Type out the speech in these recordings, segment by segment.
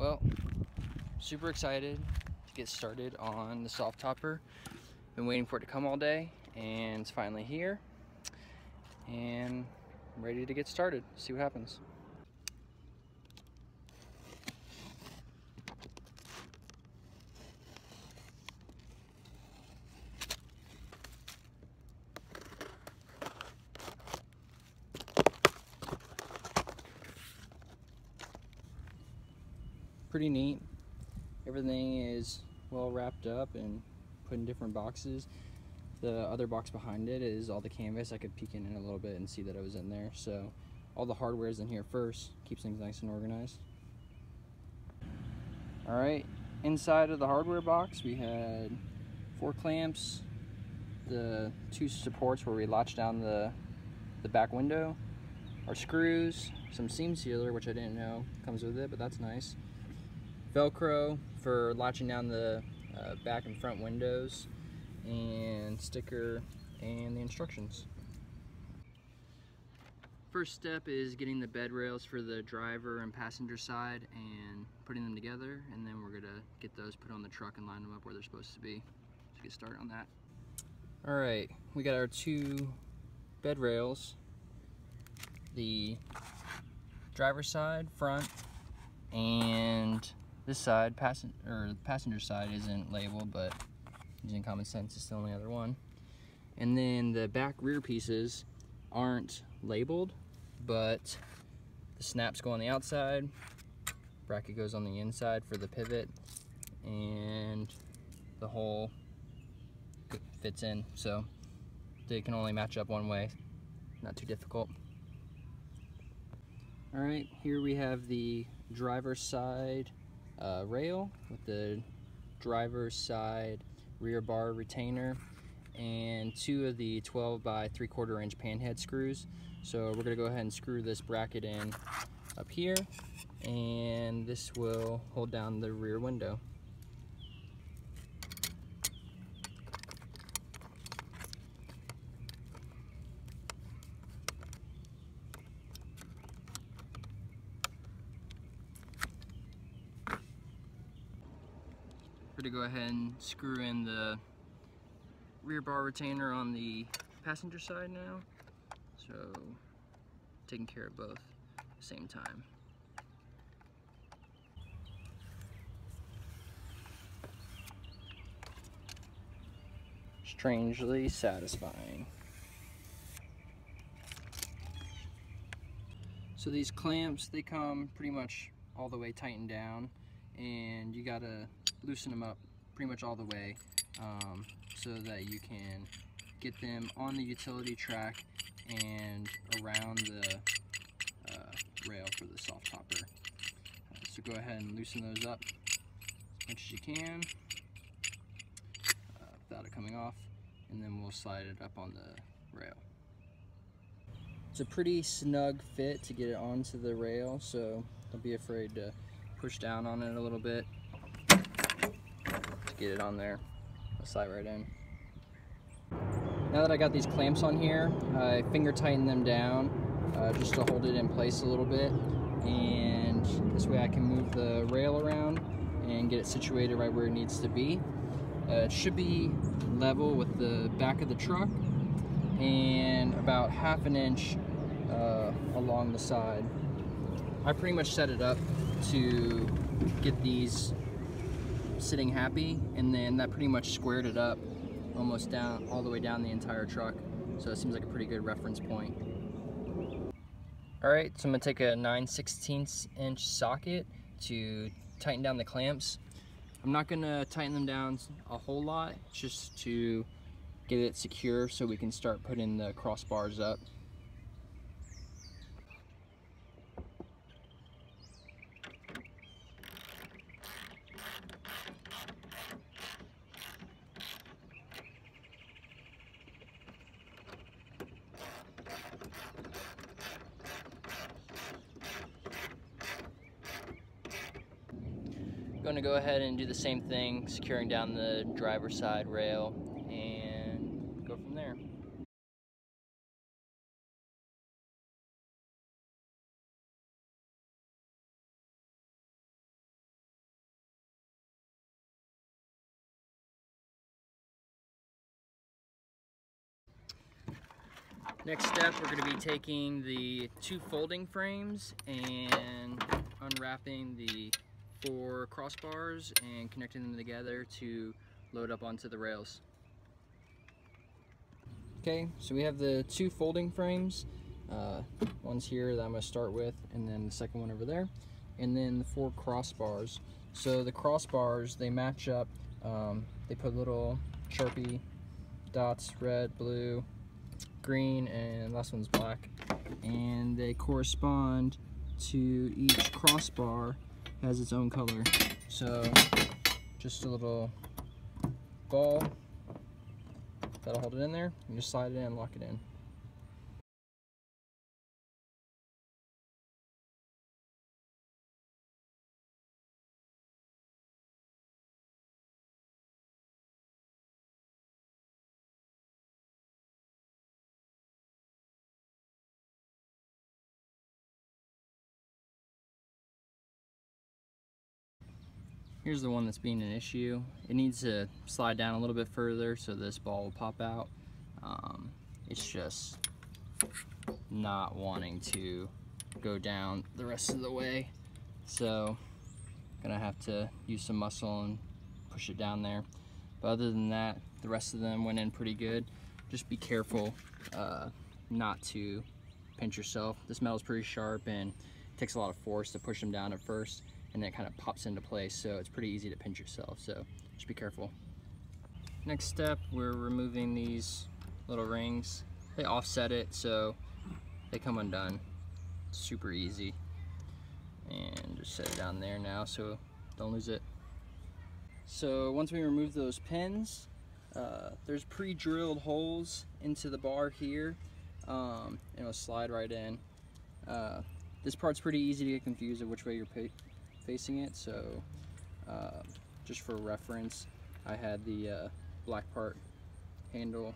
Well, super excited to get started on the SofTopper. Been waiting for it to come all day, and it's finally here. And I'm ready to get started, see what happens. Pretty neat. Everything is well wrapped up and put in different boxes. The other box behind it is all the canvas. I could peek in it a little bit and see that it was in there. So all the hardware is in here first, keeps things nice and organized. All right, inside of the hardware box we had 4 clamps, the 2 supports where we latch down the back window, our screws, some seam sealer, which I didn't know comes with it, but that's nice. Velcro for latching down the back and front windows, and sticker and the instructions. First step is getting the bed rails for the driver and passenger side and putting them together, and then we're gonna get those put on the truck and line them up where they're supposed to be. So get started on that. All right, we got our 2 bed rails. The driver's side, front, and this side, passenger side isn't labeled, but using common sense, it's the only other one. And then the back rear pieces aren't labeled, but the snaps go on the outside, bracket goes on the inside for the pivot, and the hole fits in, so they can only match up one way. Not too difficult. All right, here we have the driver's side rail with the driver's side rear bar retainer and 2 of the 12 by 3/4 inch panhead screws. So we're gonna go ahead and screw this bracket in up here, and this will hold down the rear window. We're gonna go ahead and screw in the rear bar retainer on the passenger side now. So taking care of both at the same time. Strangely satisfying. So these clamps, they come pretty much all the way tightened down, and you gotta loosen them up pretty much all the way so that you can get them on the utility track and around the rail for the SofTopper. So go ahead and loosen those up as much as you can without it coming off, and then we'll slide it up on the rail. It's a pretty snug fit to get it onto the rail, so don't be afraid to push down on it a little bit to get it on there. I'll slide right in. Now that I got these clamps on here, I finger tighten them down just to hold it in place a little bit, and this way I can move the rail around and get it situated right where it needs to be. It should be level with the back of the truck and about 1/2 inch along the side. I pretty much set it up to get these sitting happy, and then that pretty much squared it up almost down all the way down the entire truck, so it seems like a pretty good reference point. All right, so I'm gonna take a 9/16 inch socket to tighten down the clamps. I'm not gonna tighten them down a whole lot, just to get it secure so we can start putting the crossbars up. Going to go ahead and do the same thing, securing down the driver's side rail, and go from there. Next step, we're going to be taking the 2 folding frames and unwrapping the 4 crossbars and connecting them together to load up onto the rails. Okay, so we have the 2 folding frames. One's here that I'm going to start with, and then the second one over there, and then the 4 crossbars. So the crossbars, they match up. They put little Sharpie dots, red, blue, green, and last one's black, and they correspond to each crossbar has its own color. So just a little ball that'll hold it in there. You just slide it in and lock it in. Here's the one that's being an issue. It needs to slide down a little bit further so this ball will pop out. It's just not wanting to go down the rest of the way. So gonna have to use some muscle and push it down there. But other than that, the rest of them went in pretty good. Just be careful not to pinch yourself. This metal's pretty sharp and it takes a lot of force to push them down at first, and then it kind of pops into place, so it's pretty easy to pinch yourself, so just be careful. Next step, we're removing these little rings. They offset it, so they come undone. It's super easy. And just set it down there now so don't lose it. So once we remove those pins, there's pre-drilled holes into the bar here, and it'll slide right in. This part's pretty easy to get confused of which way you're facing it, so just for reference, I had the black part handle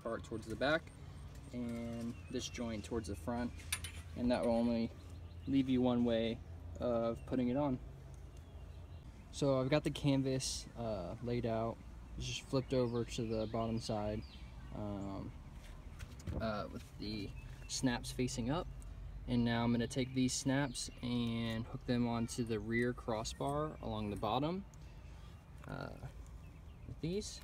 part towards the back and this joint towards the front, and that will only leave you one way of putting it on. So I've got the canvas laid out. It's just flipped over to the bottom side with the snaps facing up. And now I'm going to take these snaps and hook them onto the rear crossbar along the bottom with these.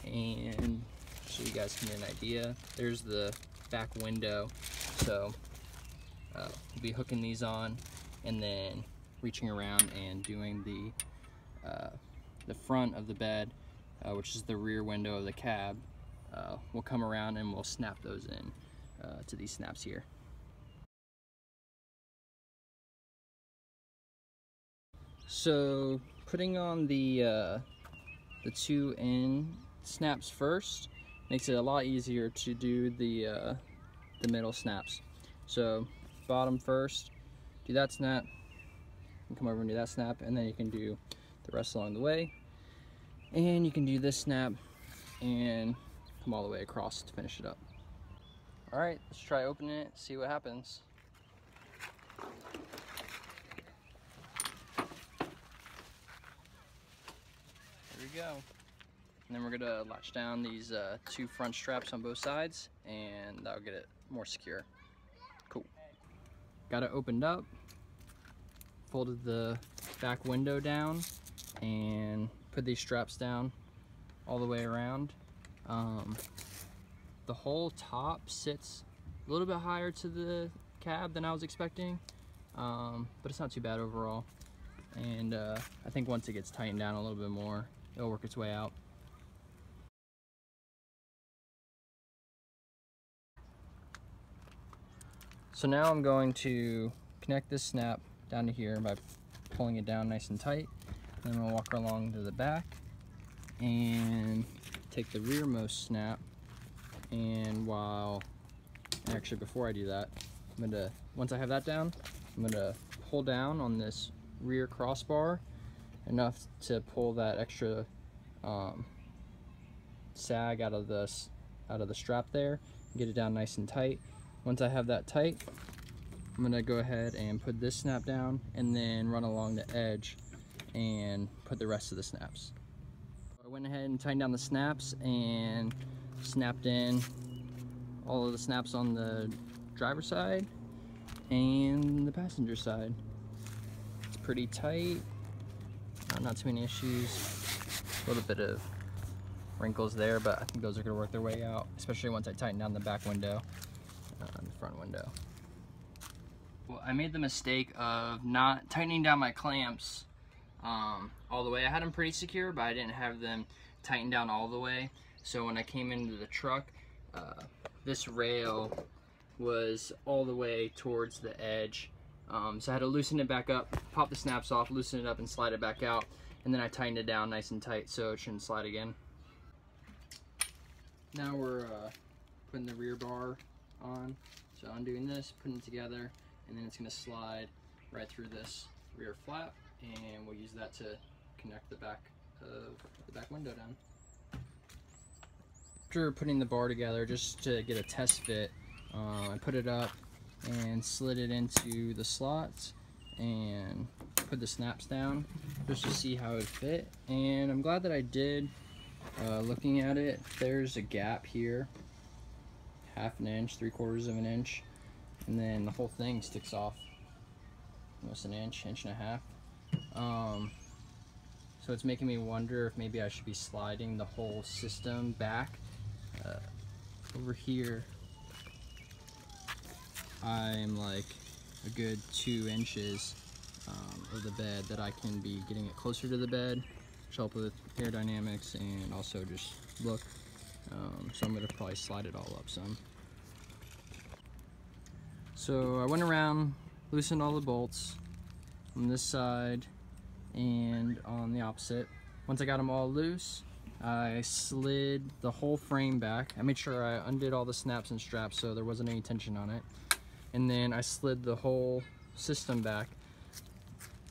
And so you guys can get an idea, there's the back window. So we'll be hooking these on and then reaching around and doing the front of the bed, which is the rear window of the cab. We'll come around and we'll snap those in to these snaps here. So putting on the 2 end snaps first makes it a lot easier to do the middle snaps. So bottom first, do that snap, and come over and do that snap, and then you can do the rest along the way. And you can do this snap and come all the way across to finish it up. All right, let's try opening it, see what happens. There we go. And then we're gonna latch down these 2 front straps on both sides, and that'll get it more secure. Cool. Got it opened up, folded the back window down, and put these straps down all the way around. The whole top sits a little bit higher to the cab than I was expecting, but it's not too bad overall. And I think once it gets tightened down a little bit more, it'll work its way out. So now I'm going to connect this snap down to here by pulling it down nice and tight. Then we'll walk along to the back and take the rearmost snap, and actually before I do that, once I have that down, I'm gonna pull down on this rear crossbar enough to pull that extra sag out of the strap there and get it down nice and tight. Once I have that tight, I'm gonna go ahead and put this snap down and then run along the edge and put the rest of the snaps. I went ahead and tightened down the snaps and snapped in all of the snaps on the driver's side and the passenger side. It's pretty tight, not too many issues. A little bit of wrinkles there, but I think those are gonna work their way out, especially once I tighten down the back window and the front window. Well, I made the mistake of not tightening down my clamps all the way. I had them pretty secure, but I didn't have them tightened down all the way. So when I came into the truck, this rail was all the way towards the edge. So I had to loosen it back up, pop the snaps off, loosen it up and slide it back out. And then I tightened it down nice and tight so it shouldn't slide again. Now we're putting the rear bar on. So undoing this, putting it together, and then it's gonna slide right through this rear flap, and we'll use that to connect the back of the back window down. After putting the bar together, just to get a test fit, I put it up and slid it into the slots and put the snaps down just to see how it fit, and I'm glad that I did. Looking at it, there's a gap here, 1/2 inch, 3/4 of an inch, and then the whole thing sticks off almost an inch, 1.5 inches. So it's making me wonder if maybe I should be sliding the whole system back. Over here, I'm like a good 2 inches of the bed that I can be getting it closer to the bed, which help with aerodynamics and also just look. So I'm gonna probably slide it all up some. So I went around, loosened all the bolts on this side and on the opposite. Once I got them all loose, I slid the whole frame back. I made sure I undid all the snaps and straps so there wasn't any tension on it. And then I slid the whole system back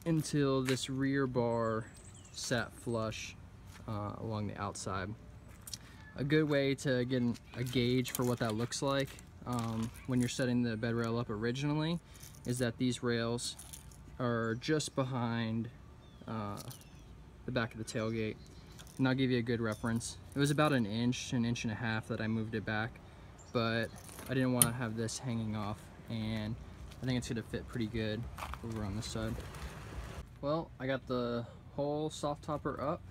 until this rear bar sat flush along the outside. A good way to get a gauge for what that looks like when you're setting the bed rail up originally is that these rails are just behind the back of the tailgate, and I'll give you a good reference. It was about an inch and a half that I moved it back, but I didn't want to have this hanging off, and I think it's going to fit pretty good over on this side. Well, I got the whole SofTopper up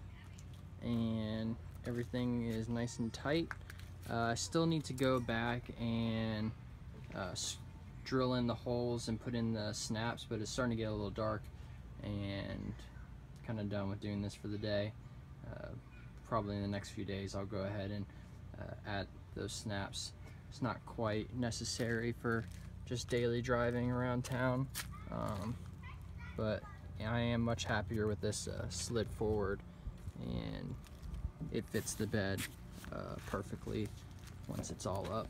and everything is nice and tight. I still need to go back and drill in the holes and put in the snaps, but it's starting to get a little dark and kind of done with doing this for the day. Probably in the next few days I'll go ahead and add those snaps. It's not quite necessary for just daily driving around town, but I am much happier with this slid forward, and it fits the bed perfectly once it's all up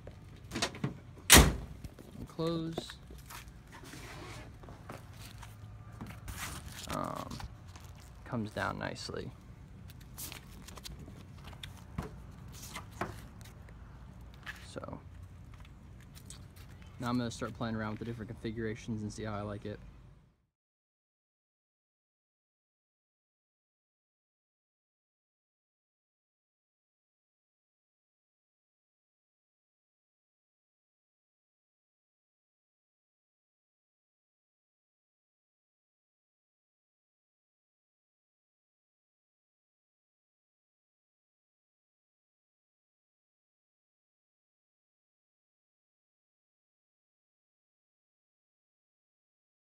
and close. Comes down nicely. So now I'm going to start playing around with the different configurations and see how I like it.